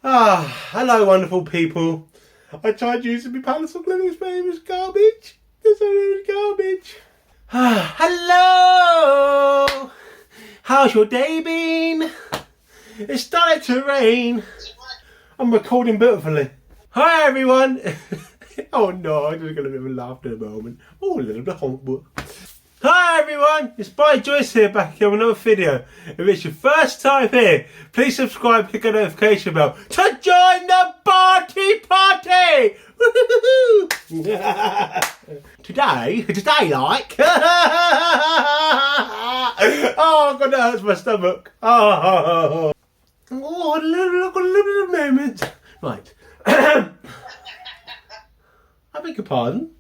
Hello wonderful people. I tried using my palace of living but it was garbage. This is garbage. Hello! How's your day been? It's starting to rain. I'm recording beautifully. Hi everyone! Oh no, I'm just going to be laugh in a moment. Oh, a little bit honk book. Hi everyone, it's Joyce here, back here with another video. If it's your first time here, please subscribe, click the notification bell to join the Bartie party! Today like... Oh god, that hurts my stomach. Oh, a little bit of moment. Right. I beg your pardon.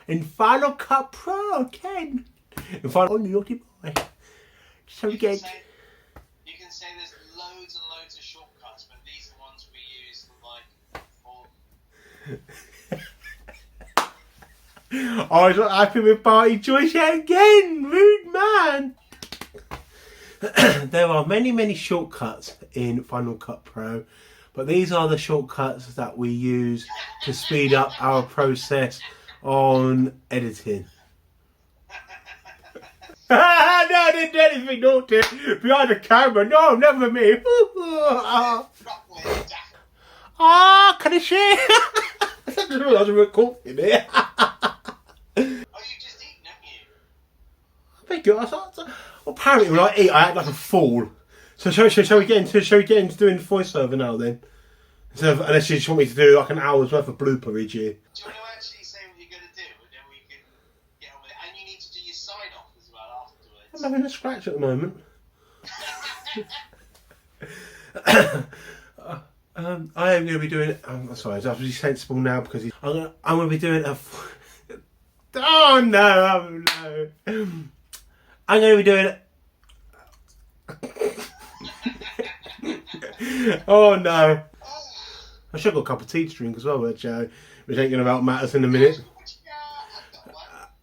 In Final Cut Pro, Ken. In Final naughty boy. So we get. You can say there's loads and loads of shortcuts, but these are the ones we use like for. I was not happy with Bartie Joyce yet again. Rude man. There are many shortcuts in Final Cut Pro, but these are the shortcuts that we use to speed up our process on editing. No, I didn't do anything naughty behind the camera. No, never me. Can I share? I just realised we were cooking here. Oh, you just eaten, haven't you? Thank you. Apparently, when I eat, I act like a fool. So shall we get into doing voiceover now then? Unless you just want me to do like an hour's worth of blooper each year. Do you want to actually say what you're going to do, and then we can get on with it? And you need to do your sign off as well afterwards. I'm having a scratch at the moment. I am going to be doing. Sorry, I have to be sensible now because I'm going to be doing a. Oh no! I'm going to be doing. Oh no! I should have got a cup of tea to drink as well, which ain't going to help matters in a minute.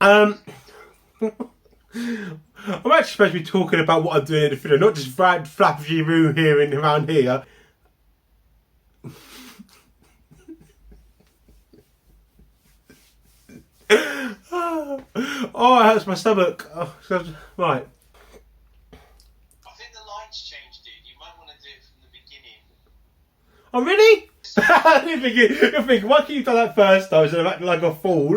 I'm actually supposed to be talking about what I'm doing in the video, not just flappy room here and around here. Oh, it hurts my stomach. Oh, right. I think the lights changed, dude. You might want to do it from the beginning. Oh, really? You're thinking, why can't you do that first time instead of acting like a fool?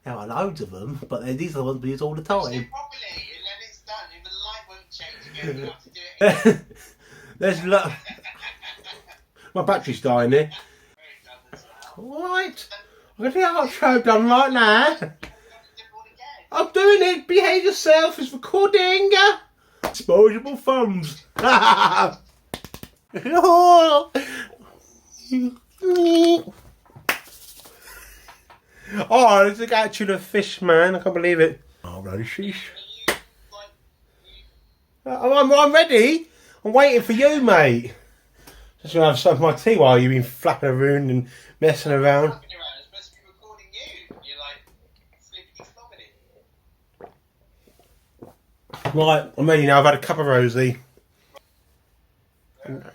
There are loads of them, but these are the ones we use all the time. Do it properly, and then it's done. If the light won't change again, you have to do it again. There's my battery's dying here. Right, I'm going to get the outro done right now. I'm doing it. Behave yourself. It's recording. Disposable thumbs. Oh, there's a guy to the fish, man. I can't believe it. Oh, bloody sheesh. I'm ready. I'm waiting for you, mate. Just gonna have some of my tea while you've been flapping around and messing around. I'm supposed to be recording you. You're like flippity floppity. Right, I'm ready now. I've had a cup of rosé.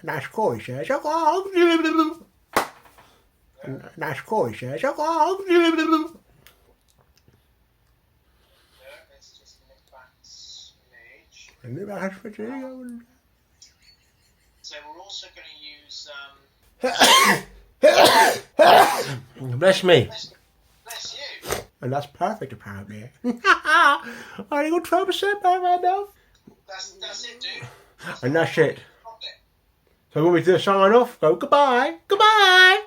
That's cool, says. That's cool, says. Let's just nip back image. So we're also going to use Bless me. bless you. And that's perfect, apparently. I only got 12% by right now. That's it, dude. And that's it. So when we do a sign off, go goodbye. Goodbye.